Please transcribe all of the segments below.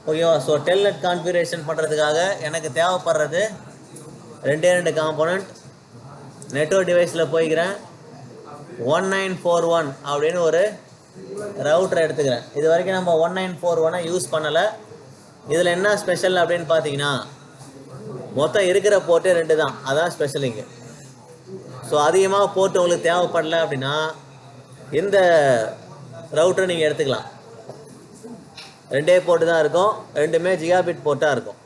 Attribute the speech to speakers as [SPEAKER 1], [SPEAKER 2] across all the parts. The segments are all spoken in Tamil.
[SPEAKER 1] ஓகேவா? ஸோ டெல்நெட் கான்ஃபிகரேஷன் பண்ணுறதுக்காக எனக்கு தேவைப்படுறது ரெண்டு காம்போனண்ட். நெட்வொர்க் டிவைஸில் போய்க்கிறேன். 1941 அப்படின்னு ஒரு ரவுட்டரை எடுத்துக்கிறேன். இது வரைக்கும் நம்ம 1941 யூஸ் பண்ணலை. இதில் என்ன ஸ்பெஷல் அப்படின்னு பார்த்தீங்கன்னா, மொத்தம் இருக்கிற போர்ட்டு 2 தான். அதான் ஸ்பெஷல் இங்கே. ஸோ அதிகமாக போர்ட்டு உங்களுக்கு தேவைப்படல அப்படின்னா இந்த ரவுட்டரை நீங்கள் எடுத்துக்கலாம். 2 போர்ட்டு தான் இருக்கும், 2மே ஜிகாபிட் போர்ட்டாக இருக்கும்.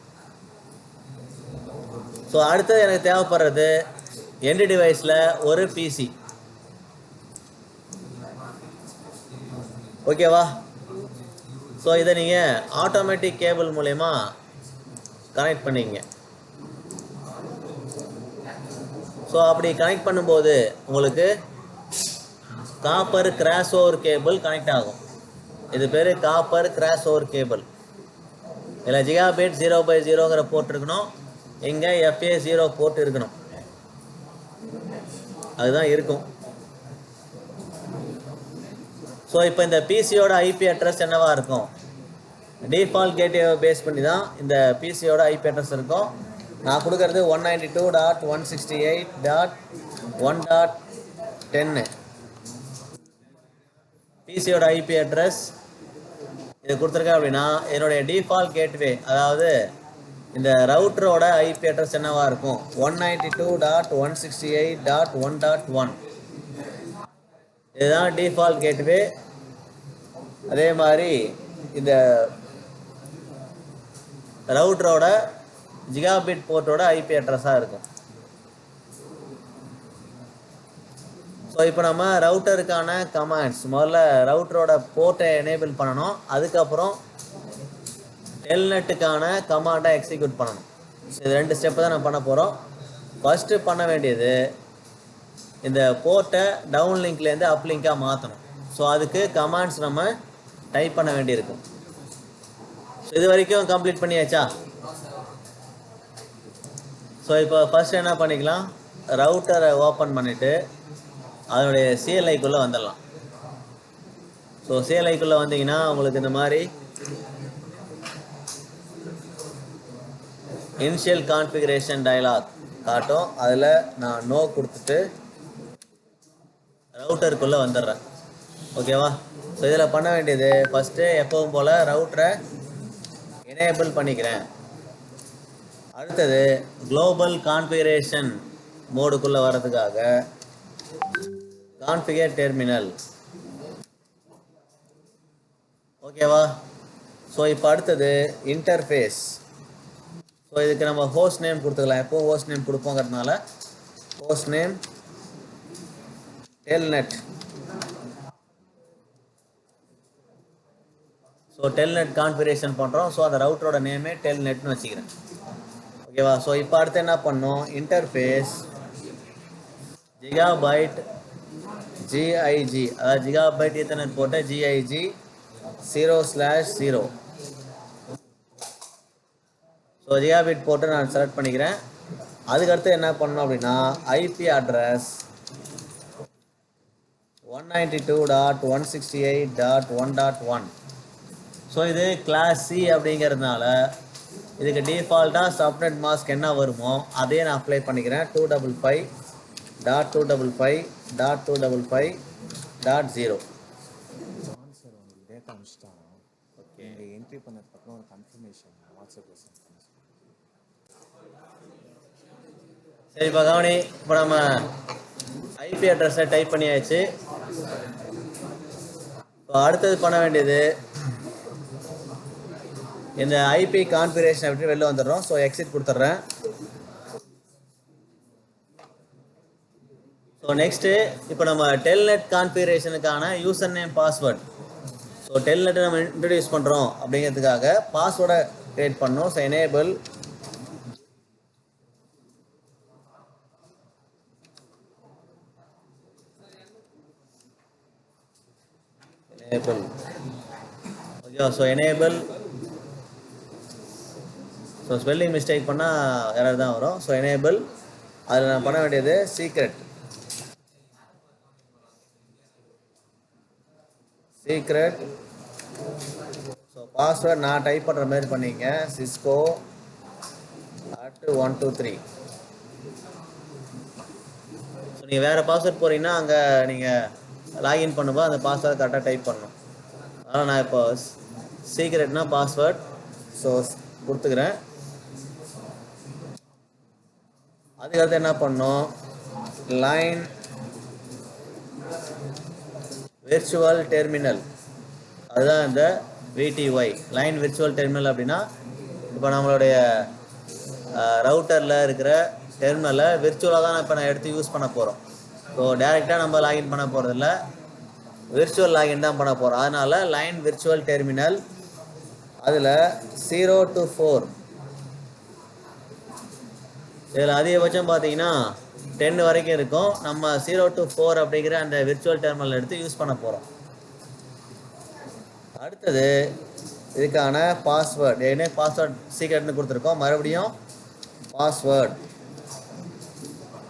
[SPEAKER 1] ஸோ அடுத்தது எனக்கு தேவைப்படுறது எண்டு டிவைஸில் ஒரு பிசி. ஓகேவா? ஸோ இதை நீங்கள் ஆட்டோமேட்டிக் கேபிள் மூலயமா கனெக்ட் பண்ணிங்க. ஸோ அப்படி கனெக்ட் பண்ணும்போது உங்களுக்கு copper cross over cable connect ஆகும். இது பேர் காப்பர் கிராஸ் ஓவர் கேபிள். இதில் ஜிகாபிட் 0/0ங்கிற போர்ட் இருக்கணும், இங்கே FA0 போர்ட் இருக்கணும். அதுதான் இருக்கும். ஸோ இப்போ இந்த பிசியோட ஐபி அட்ரஸ் என்னவா இருக்கும்? டிஃபால்ட் கேட்வே பேஸ் பண்ணி தான் இந்த பிசியோட ஐபி அட்ரஸ் இருக்கும். நான் கொடுக்கறது 192.168.1.10 பிசியோட ஐபி அட்ரஸ். இது கொடுத்துருக்கேன் அப்படின்னா என்னுடைய டிஃபால்ட் கேட்வே, அதாவது இந்த ரவுட்டரோட ஐபி அட்ரஸ் என்னவா இருக்கும்? 192.168.1.1. இதுதான் டிஃபால்ட் கேட்வே. அதே மாதிரி இந்த ரவுட்டரோட ஜிகாபிட் போர்ட்டோட ஐபி அட்ரஸாக இருக்கும். ஸோ இப்போ நம்ம ரவுட்டருக்கான கமாண்ட்ஸ், முதல்ல ரவுட்டரோட போர்ட்டை எனேபிள் பண்ணணும், அதுக்கப்புறம் டெல்நெட்டுக்கான கமாண்டை எக்ஸிக்யூட் பண்ணணும். இது 2 ஸ்டெப்பு தான் நம்ம பண்ண போகிறோம். ஃபஸ்ட்டு பண்ண வேண்டியது இந்த போர்ட்டை டவுன் லிங்க்லேருந்து அப் லிங்காக மாற்றணும். ஸோ அதுக்கு கமாண்ட்ஸ் நம்ம டைப் பண்ண வேண்டியிருக்கும். ஸோ இது வரைக்கும் கம்ப்ளீட் பண்ணியாச்சா? ஸோ இப்போ ஃபஸ்ட் என்ன பண்ணிக்கலாம், ரவுட்டரை ஓப்பன் பண்ணிவிட்டு அதனுடைய சிஎல்ஐக்குள்ளே வந்துடலாம். ஸோ சிஎல்ஐக்குள்ளே வந்தீங்கன்னா உங்களுக்கு இந்த மாதிரி இனிஷியல் கான்ஃபிகரேஷன் டயலாக் காட்டும். அதில் நான் நோ கொடுத்துட்டு ரவுட்டருக்குள்ளே வந்துடுறேன். ஓகேவா? ஸோ இதில் பண்ண வேண்டியது ஃபஸ்ட்டு எப்பவும் போல் ரவுட்டரை எனேபிள் பண்ணிக்கிறேன். அடுத்தது குளோபல் கான்ஃபிகரேஷன் மோடுக்குள்ளே வர்றதுக்காக கான்ஃபிகர் டெர்மினல். ஓகேவா? ஸோ இப்போ அடுத்தது இன்டர்ஃபேஸ். ஸோ இதுக்கு நம்ம ஹோஸ்ட் நேம் கொடுத்துக்கலாம். எப்போ ஹோஸ்ட் நேம் கொடுப்போங்கிறதுனால host name telnet. So telnet configuration பண்ணுறோம். ஸோ அந்த ரவுட்டரோட நேமே டெல்நெட்னு வச்சுக்கிறேன். ஓகேவா? ஸோ இப்போ அடுத்து என்ன பண்ணோம், இன்டர்ஃபேஸ் ஜிகாபைட் ஜிஐஜி, அதாவது ஜிகாபைட் ஈத்தர்நெட் போட்ட ஜிஐஜி 0/0. ஸோ ஜிகாபிட் போட்டு நான் செலக்ட் பண்ணிக்கிறேன். அதுக்கடுத்து என்ன பண்ணணும் அப்படின்னா ஐபி அட்ரஸ் 192.168.1.1. ஸோ இது கிளாஸ் சி அப்படிங்கிறதுனால இதுக்கு டிஃபால்ட்டாக சப்நெட் மாஸ்க் என்ன வருமோ அதே நான் அப்ளை பண்ணிக்கிறேன். 255.255.255.0.
[SPEAKER 2] டேட்டா அனுப்பிச்சிட்டாங்க. ஓகே, என்ட்ரி பண்ணதுக்கப்புறம் ஒரு கன்ஃபர்மேஷன் வாட்ஸ்அப்பில் சென்ட் பண்ணி.
[SPEAKER 1] சரி இப்போ கவனி, இப்போ நம்ம ஐபி அட்ரஸை டைப் பண்ணியாச்சு. இப்போ அடுத்தது பண்ண வேண்டியது இந்த ஐபி கான்ஃபிகரேஷன் அப்படி வெளில வந்துடுறோம். ஸோ எக்ஸிட் கொடுத்துட்றேன். ஸோ நெக்ஸ்ட்டு இப்போ நம்ம டெல்நெட் கான்ஃபிகரேஷனுக்கான யூசர் நேம் பாஸ்வேர்ட். ஸோ டெல்நெட்டை நம்ம இன்ட்ரடியூஸ் பண்ணுறோம் அப்படிங்கிறதுக்காக பாஸ்வேர்டை க்ரியேட் பண்ணோம். So enable okay. So enable, so spelling mistake பண்ணால் எரர் தான் வரும். ஸோ எனேபிள், அதில் நான் பண்ண வேண்டியது சீக்ரெட். ஸோ பாஸ்வேர்ட் நான் டைப் பண்ணுற மாதிரி பண்ணிங்க சிஸ்கோ @123. ஸோ நீங்கள் வேறு பாஸ்வேர்ட் போகிறீங்கன்னா அங்கே நீங்கள் லாகின் பண்ணும்போது அந்த பாஸ்வேர்டு கரெக்டாக டைப் பண்ணணும். அதனால் நான் இப்போ சீக்ரெட்னா பாஸ்வேர்ட் ஸோ கொடுத்துக்கிறேன். அதுக்கடுத்து என்ன பண்ணணும், லைன் விர்ச்சுவல் டெர்மினல், அதுதான் இந்த VTY லைன் விர்ச்சுவல் டெர்மினல். அப்படின்னா இப்போ நம்மளுடைய ரவுட்டரில் இருக்கிற டெர்மினலை விர்ச்சுவலாக தான் இப்போ நான் எடுத்து யூஸ் பண்ண போகிறோம். ஸோ டேரெக்டாக நம்ம லாகின் பண்ண போகிறதில்ல, விர்ச்சுவல் லாகின் தான் பண்ண போகிறோம். அதனால் லைன் விர்ச்சுவல் டெர்மினல், அதில் 0 to 4, இதில் அதிகபட்சம் பார்த்தீங்கன்னா 10 வரைக்கும் இருக்கும். நம்ம 0 to 4 அப்படிங்கிற அந்த விர்ச்சுவல் டெர்மினல் எடுத்து யூஸ் பண்ண போகிறோம். அடுத்தது இதுக்கான பாஸ்வேர்டு, ஏற்கனவே பாஸ்வேர்ட் சீக்ரெட்னு கொடுத்துருக்கோம். மறுபடியும் பாஸ்வேர்ட்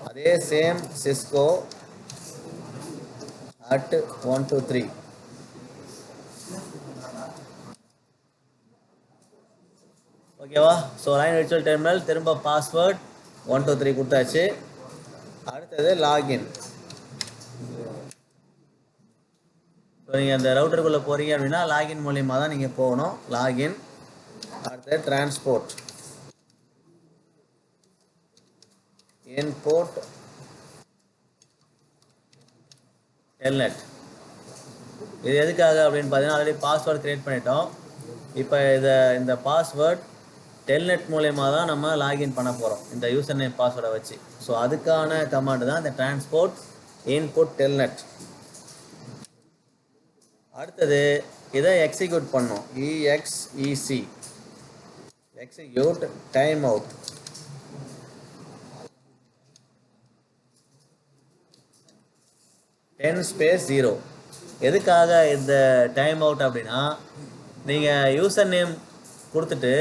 [SPEAKER 1] அதே சேம் சிஸ்கோ @123. ஓகேவா? ஸோ லைன் விர்ச்சுவல் டெர்மினல், திரும்ப பாஸ்வேர்ட் 123 கொடுத்தாச்சு. அடுத்தது லாகின். ஸோ நீங்கள் அந்த ரவுட்டருக்குள்ளே போகிறீங்க அப்படின்னா லாகின் மூலியமாக தான் நீங்கள் போகணும். லாகின். அடுத்தது டிரான்ஸ்போர்ட், இன்போர்ட் டெல்நெட். இது எதுக்காக அப்படின்னு பார்த்தீங்கன்னா ஆல்ரெடி பாஸ்வேர்டு க்ரியேட் பண்ணிட்டோம். இப்போ இந்த பாஸ்வேர்ட் டெல்நெட் மூலயமா தான் நம்ம லாகின் பண்ண போகிறோம், இந்த யூசர் நேம் பாஸ்வேர்டை வச்சு. ஸோ அதுக்கான கமாண்டு தான் இந்த டிரான்ஸ்போர்ட் இன்புட் டெல்நெட். அடுத்தது இதை எக்ஸிக்யூட் பண்ணோம். EXEC execute time out. (10) எதுக்காக இந்த டைம் அவுட் அப்படின்னா, நீங்கள் யூசர் நேம் கொடுத்துட்டு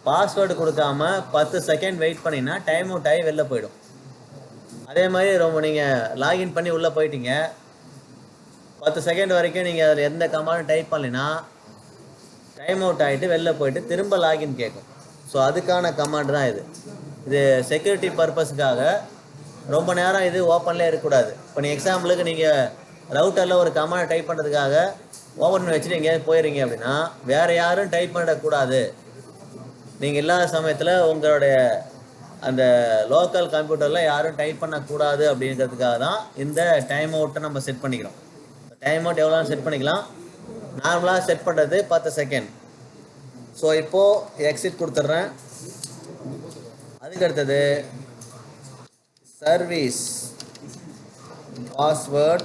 [SPEAKER 1] பாஸ்வேர்டு கொடுக்காம 10 செகண்ட் வெயிட் பண்ணிங்கன்னா டைம் அவுட் ஆகி வெளில போயிடும். அதே மாதிரி ரொம்ப நீங்கள் லாகின் பண்ணி உள்ளே போயிட்டீங்க, 10 செகண்ட் வரைக்கும் நீங்கள் அதில் எந்த கமாண்டும் டைப் பண்ணலைன்னா டைம் அவுட் ஆகிட்டு வெளில போயிட்டு திரும்ப லாகின் கேட்கும். ஸோ அதுக்கான கமாண்ட் தான் இது. இது செக்யூரிட்டி பர்பஸுக்காக ரொம்ப நேரம் இது ஓப்பன்லேயே இருக்கக்கூடாது. இப்போ நீங்கள் எக்ஸாம்பிளுக்கு நீங்கள் ரவுட்டரில் ஒரு கமாண்ட் டைப் பண்ணுறதுக்காக ஓப்பன் பண்ணி வச்சுட்டு எங்கேயாவது போயிடுறீங்க அப்படின்னா வேறு யாரும் டைப் பண்ணக்கூடாது. நீங்கள் இல்லாத சமயத்தில் உங்களுடைய அந்த லோக்கல் கம்ப்யூட்டரில் யாரும் டைப் பண்ணக்கூடாது அப்படிங்கிறதுக்காக தான் இந்த டைம் அவுட்டை நம்ம செட் பண்ணிக்கிறோம். டைம் அவுட் எவ்வளோ செட் பண்ணிக்கலாம், நார்மலாக செட் பண்ணுறது 10 செகண்ட். ஸோ இப்போது எக்ஸிட் கொடுத்துட்றேன். அதுக்கு அடுத்தது சர்வீஸ் பாஸ்வேர்ட்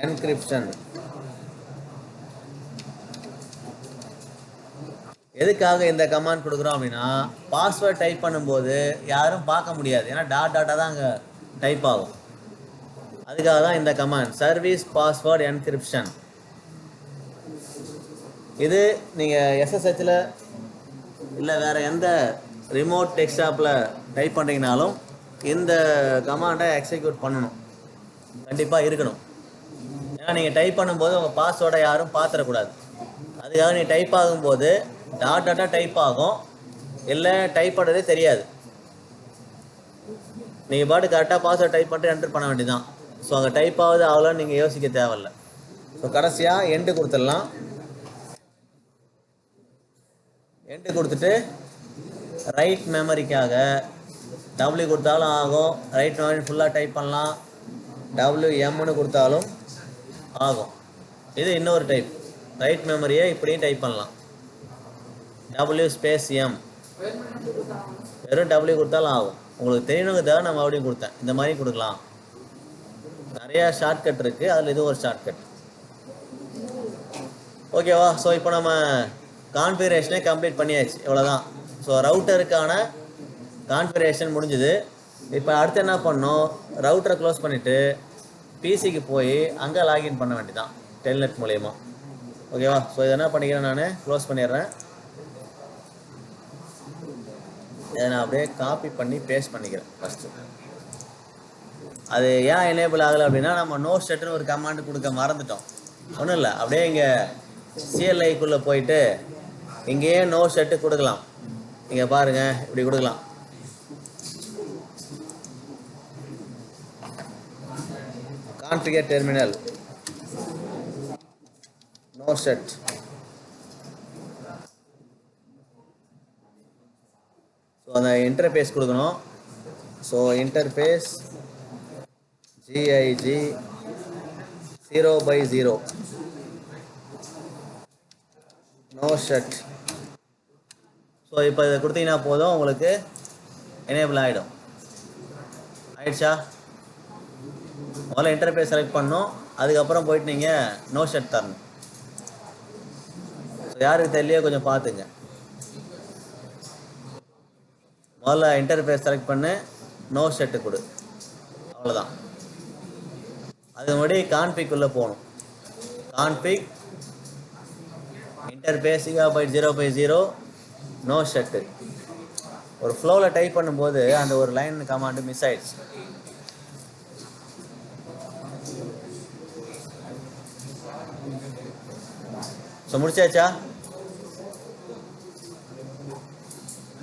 [SPEAKER 1] என்கிரிப்ஷன். எதுக்காக இந்த கமாண்ட் கொடுக்குறோம் அப்படின்னா, பாஸ்வேர்ட் டைப் பண்ணும்போது யாரும் பார்க்க முடியாது, ஏன்னா டாட்டா தான் அங்கே டைப் ஆகும். அதுக்காக தான் இந்த கமாண்ட் சர்வீஸ் பாஸ்வேர்ட் என்கிரிப்ஷன். இது நீங்கள் SSHல இல்லை வேறு எந்த ரிமோட் டெஸ்க்டாப்பில் டைப் பண்ணுறீங்கனாலும் இந்த கமாண்டை எக்ஸிக்யூட் பண்ணணும், கண்டிப்பாக இருக்கணும். ஏன்னா நீங்கள் டைப் பண்ணும்போது உங்கள் பாஸ்வேர்டை யாரும் பார்த்துடக்கூடாது. அதுக்காக நீங்கள் டைப் ஆகும்போது டாட்டா டைப் ஆகும், இல்லை டைப் பண்ணுறதே தெரியாது. நீங்கள் பாட்டு கரெக்டாக பாஸ்வேர்ட் டைப் பண்ணிட்டு என்டர் பண்ண வேண்டியதான். ஸோ அங்கே டைப் ஆகுது அவ்வளோன்னு நீங்கள் யோசிக்க தேவையில்லை. ஸோ கடைசியாக எண்டு கொடுத்துடலாம். எண்டு கொடுத்துட்டு ரைட் மெமரிக்காக W கொடுத்தாலும் ஆகும், ரைட் மெமரி ஃபுல்லாக டைப் பண்ணலாம், WMன்னு கொடுத்தாலும் ஆகும். இது இன்னொரு டைப், ரைட் மெமரியை இப்படியும் டைப் பண்ணலாம், W_M. வெறும் W கொடுத்தாலும் ஆகும். உங்களுக்கு தெரியணுங்கிறதுக்காக நான் மறுபடியும் கொடுத்தேன். இந்த மாதிரி கொடுக்கலாம். நிறையா ஷார்ட்கட் இருக்குது, அதில் இது ஒரு ஷார்ட்கட். ஓகேவா? ஸோ இப்போ நம்ம கான்ஃபிகரேஷனே கம்ப்ளீட் பண்ணியாச்சு, இவ்வளோதான். ஸோ ரவுட்டருக்கான கான்ஃபிகரேஷன் முடிஞ்சுது. இப்போ அடுத்து என்ன பண்ணோம், ரவுட்டரை க்ளோஸ் பண்ணிவிட்டு பிசிக்கு போய் அங்கே லாகின் பண்ண வேண்டியதான் டெல்நெட் மூலயமா. ஓகேவா? ஸோ இதை என்ன பண்ணிக்கிறேன், நான் க்ளோஸ் பண்ணிடுறேன். இதை நான் அப்படியே காப்பி பண்ணி பேஸ்ட் பண்ணிக்கிறேன் ஃபஸ்ட்டு. அது ஏன் எனேபிள் ஆகலை அப்படின்னா, நம்ம நோ ஸ்டேட்னு ஒரு கமாண்டு கொடுக்க மறந்துட்டோம். ஒன்றும் இல்லை, அப்படியே இங்கே சிஎல்ஐக்குள்ளே போயிட்டு இங்கேயே நோ செட்டு கொடுக்கலாம். இங்கே பாருங்கள், இப்படி கொடுக்கலாம். Configure terminal no shut. So அந்த இன்டர்ஃபேஸ் கொடுக்கணும். So interface GIG 0/0 no shut. So இப்போ இதை கொடுத்தீங்கன்னா போதும், உங்களுக்கு எனேபிள் ஆகிடும். ஆயிடுச்சா? முதல்ல இன்டர்ஃபேஸ் செலக்ட் பண்ணணும், அதுக்கப்புறம் போயிட்டு நீங்கள் நோ செட் தரணும். ஸோ யாருக்கு தெரியலையோ கொஞ்சம் பார்த்துங்க. முதல்ல இன்டர்ஃபேஸ் செலக்ட் பண்ணு, நோ செட்டு கொடு, அவ்வளோதான். அது முன்னாடி கான்ஃபிகுள்ளே போகணும். Config interface GB 0/0 no set. ஒரு ஃப்ளோவில் டைப் பண்ணும்போது அந்த ஒரு லைன் கமாண்டு மிஸ் ஆயிடுச்சு. ஸோ முடிச்சாச்சா?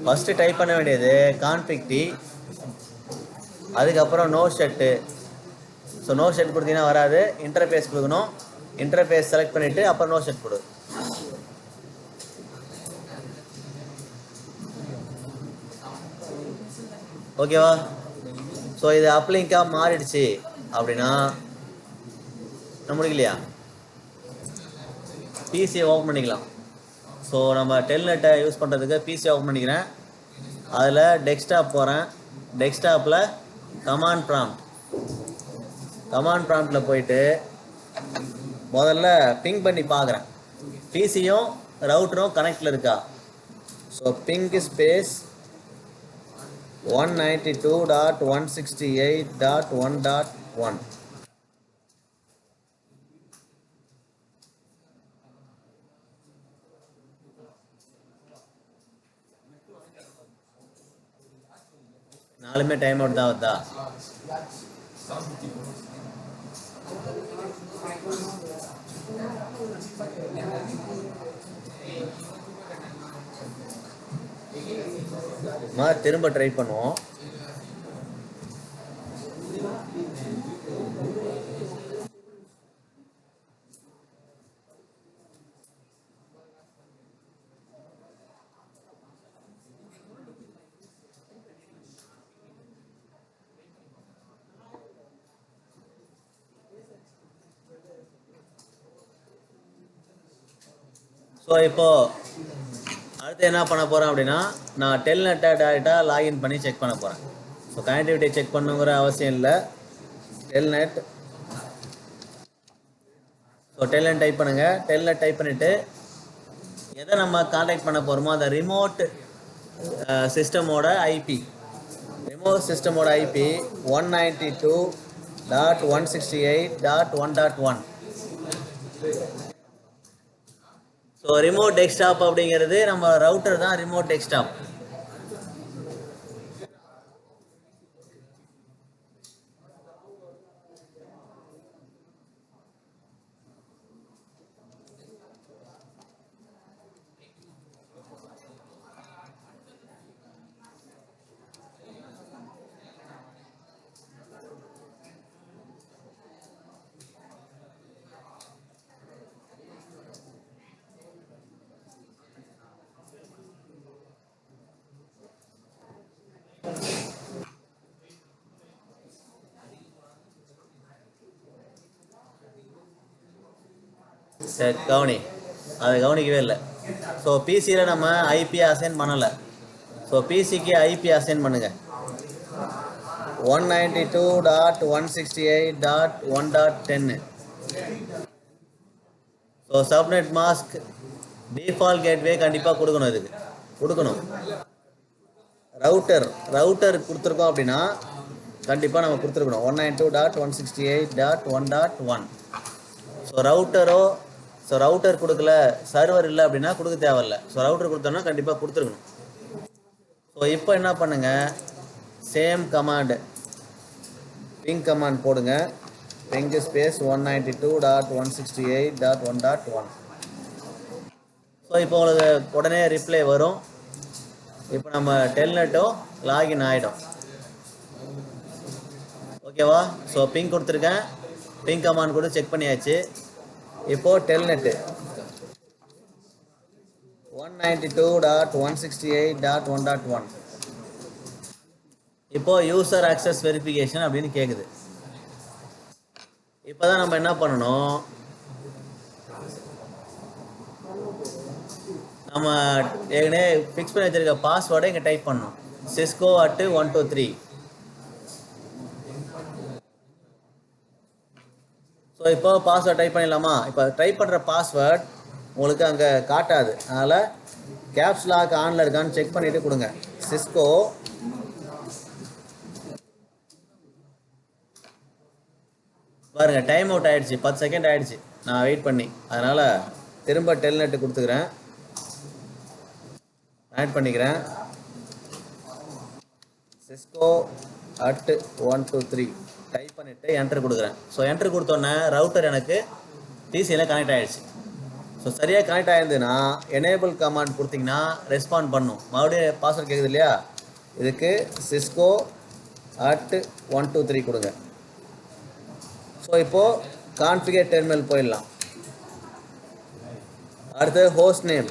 [SPEAKER 1] ஃபஸ்ட்டு டைப் பண்ண வேண்டியது கான்ஃபிக் டி, அதுக்கப்புறம் no set. So no set கொடுத்தீங்கன்னா வராது, இன்டர்ஃபேஸ் கொடுக்கணும். இன்டர்ஃபேஸ் செலக்ட் பண்ணிவிட்டு அப்புறம் நோ செட் கொடு. ஓகேவா? ஸோ இது அப்லிங்காக மாறிடுச்சு அப்படின்னா நம்ம முடிக்கலையா? பிசியை ஓப்பன் பண்ணிக்கலாம். ஸோ நம்ம டெல்நெட்டை யூஸ் பண்ணுறதுக்கு பிசி ஓப்பன் பண்ணிக்கிறேன். அதில் டெஸ்க்டாப் போகிறேன். டெஸ்க்டாப்பில் கமாண்ட் ப்ராம்ப்டில் போயிட்டு முதல்ல பிங் பண்ணி பார்க்குறேன், பிசியும் ரவுட்டரும் கனெக்டில் இருக்கா. So ping space 192.168.1.1. நாலுமே டைம் அவுட் தான் வருதா? திரும்ப ட்ரை பண்ணுவோம். ஸோ இப்போது அடுத்து என்ன பண்ண போகிறேன் அப்படின்னா, நான் டெல்நெட்டை டேரெக்டாக லாகின் பண்ணி செக் பண்ண போகிறேன். ஸோ கனெக்டிவிட்டி செக் பண்ணுங்கிற அவசியம் இல்லை. டெல்நெட், ஸோ டெல்நெட் டைப் பண்ணுங்கள். டெல்நெட் டைப் பண்ணிவிட்டு எதை நம்ம கான்டாக்ட் பண்ண போகிறோமோ அந்த ரிமோட் சிஸ்டமோட ஐபி 192.168.1.1. ஸோ ரிமோட் டெஸ்க்டாப் அப்படிங்கிறது நம்ம ரவுட்டர் தான் ரிமோட் டெஸ்க்டாப். சரி கவனி, அதை கவனிக்கவே இல்லை. ஸோ பிசியில் நம்ம ஐபி அசைன் பண்ணலை. ஸோ பிசிக்கு ஐபி அசைன் பண்ணுங்கள். 192.168.1.10. So subnet mask default gateway கண்டிப்பாக கொடுக்கணும். இதுக்கு கொடுக்கணும். ரவுட்டர் கொடுத்துருக்கோம் அப்படின்னா கண்டிப்பாக நம்ம கொடுத்துருக்கணும் 192.168.1.1. ஸோ ரவுட்டர் கொடுக்கல, சர்வர் இல்லை அப்படின்னா கொடுக்க தேவையில்ல. ஸோ ரவுட்டர் கொடுத்தோம்னா கண்டிப்பாக கொடுத்துருக்கணும். ஸோ இப்போ என்ன பண்ணுங்கள், சேம் கமாண்டு பிங் கமாண்ட் போடுங்க. ping space 192.168.1.1. ஸோ இப்போ உங்களுக்கு உடனே ரிப்ளை வரும். இப்போ நம்ம டெல்நெட்டும் லாகின் ஆகிடும். ஓகேவா? ஸோ பிங் கொடுத்துருக்கேன், பிங் கமாண்ட் கூட செக் பண்ணியாச்சு. இப்போது டெல்நெட்டு 192.168.1.1. இப்போது யூசர் ஆக்சஸ் வெரிஃபிகேஷன் அப்படின்னு கேட்குது. இப்போ தான் நம்ம என்ன பண்ணணும், நம்ம ஏற்கனவே ஃபிக்ஸ் பண்ணி வச்சிருக்க பாஸ்வேர்டை இங்கே டைப் பண்ணணும். cisco@123. ஸோ இப்போ பாஸ்வேர்ட் டைப் பண்ணிடலாமா? இப்போ டைப் பண்ணுற பாஸ்வேர்ட் உங்களுக்கு அங்கே காட்டாது, அதனால் கேப்ஸ் லாக் ஆனில் இருக்கான்னு செக் பண்ணிவிட்டு கொடுங்க. சிஸ்கோ பாருங்கள், டைம் அவுட் ஆகிடுச்சு, 10 செகண்ட் ஆகிடுச்சு நான் வெயிட் பண்ணி. அதனால் திரும்ப டெல்நெட்டு கொடுத்துக்கிறேன், ஆட் பண்ணிக்கிறேன். cisco@123 டைப் பண்ணிவிட்டு என்ட்ரு கொடுக்குறேன். ஸோ என்ட்ரு கொடுத்தோன்னே ரவுட்டர் எனக்கு டிசியில் கனெக்ட் ஆகிடுச்சு. ஸோ சரியாக கனெக்ட் ஆகிருந்துன்னா எனேபிள் கமாண்ட் கொடுத்தீங்கன்னா ரெஸ்பாண்ட் பண்ணும். மறுபடியும் பாஸ்வேர்ட் கேட்குது இல்லையா, இதுக்கு cisco@123 கொடுங்க. ஸோ இப்போது கான்ஃபிகர் டெர்மினல் போயிடலாம். அடுத்து ஹோஸ்ட் நேம்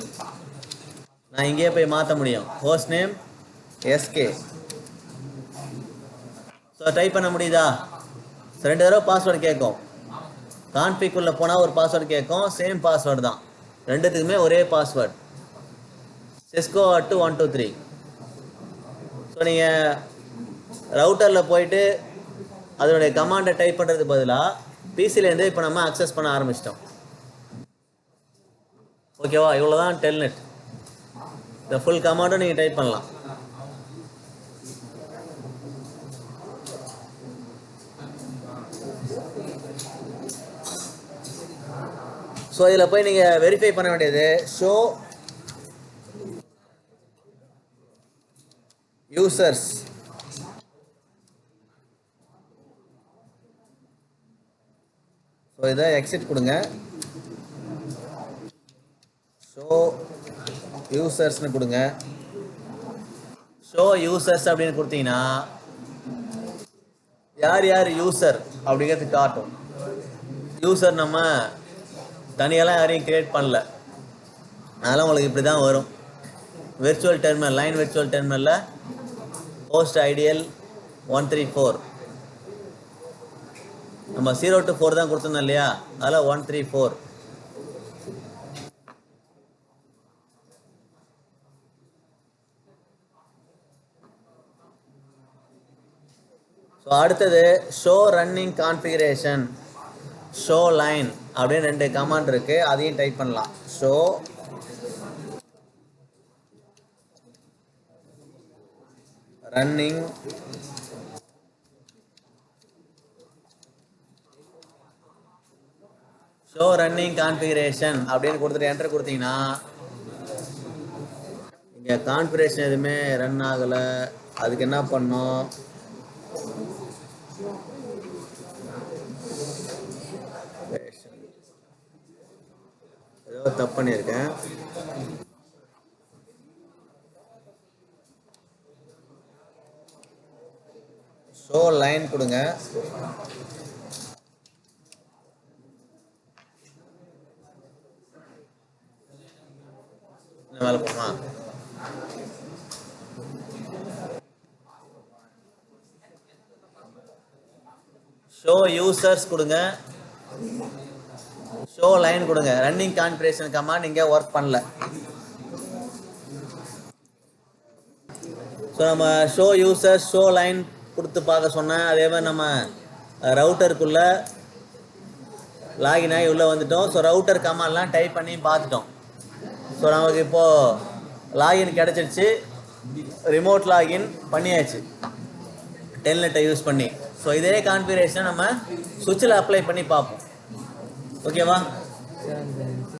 [SPEAKER 1] நான் இங்கேயே போய் மாற்ற முடியும். Host name SK. So type பண்ண முடியுதா? 2 தடவை பாஸ்வேர்டு கேட்கும். கான்ஃபிகுள்ளே போனால் ஒரு பாஸ்வேர்டு கேட்கும், சேம் பாஸ்வேர்டு தான், ரெண்டுத்துக்குமே ஒரே பாஸ்வேர்டு, cisco@123. ஸோ நீங்கள் ரவுட்டரில் போயிட்டு அதனுடைய கமாண்டை டைப் பண்ணுறதுக்கு பதிலாக பிசிலேருந்து இப்போ நம்ம அக்சஸ் பண்ண ஆரம்பிச்சிட்டோம். ஓகேவா? இவ்வளோ தான் டெல்நெட். இந்த ஃபுல் கமாண்டும் நீங்கள் டைப் பண்ணலாம். ஸோ இதில் போய் நீங்கள் வெரிஃபை பண்ண வேண்டியது ஷோ யூசர்ஸ். ஸோ இதை எக்ஸிட் கொடுங்க. ஷோ யூசர்ஸ்னு கொடுங்க. ஷோ யூசர்ஸ் அப்படின்னு கொடுத்தீங்கன்னா யார் யார் யூசர் அப்படிங்கிறது காட்டும். யூசர் நம்ம தனியெல்லாம் யாரையும் கிரியேட் பண்ணல, அதனால் உங்களுக்கு இப்படி தான் வரும். விர்ச்சுவல் டெர்மினல், லைன் விர்ச்சுவல் டெர்மினலில் ஹோஸ்ட் ஐடியல் 134 நம்ம 0 to 4 தான் கொடுத்துருந்தோம் இல்லையா, அதில் 134. ஸோ அடுத்தது show running configuration, show line அப்படின்னு 2 கமாண்ட் இருக்குது, அதையும் டைப் பண்ணலாம். Show running show running configuration அப்படின்னு கொடுத்துட்டு என்டர் கொடுத்தீங்கன்னா இங்கே கான்ஃபிகரேஷன் எதுவுமே ரன் ஆகலை. அதுக்கு என்ன பண்ணோம், ஏதோ தப்பு பண்ணியிருக்கேன். ஷோ லைன் கொடுங்க. வேலை போமா? ஷோ யூசர்ஸ் கொடுங்க, ஷோ லைன் கொடுங்க. ரன்னிங் கான்ஃபிகரேஷன் கமாண்ட் இங்கே ஒர்க் பண்ணல. ஸோ நம்ம ஷோ யூசர்ஸ் ஷோ லைன் கொடுத்து பார்க்க சொன்னேன். அதே மாதிரி நம்ம ரவுட்டருக்குள்ளே லாகின் ஆகி உள்ளே வந்துட்டோம். ஸோ ரவுட்டர் கமாண்ட்லாம் டைப் பண்ணி பார்த்துட்டோம். ஸோ நமக்கு இப்போது லாகின் கிடச்சிருச்சு, ரிமோட் லாகின் பண்ணியாச்சு டெல்நெட்டை யூஸ் பண்ணி. ஸோ இதே கான்ஃபிகரேஷனை நம்ம சுவிட்சில் அப்ளை பண்ணி பார்ப்போம். ஓகேவா?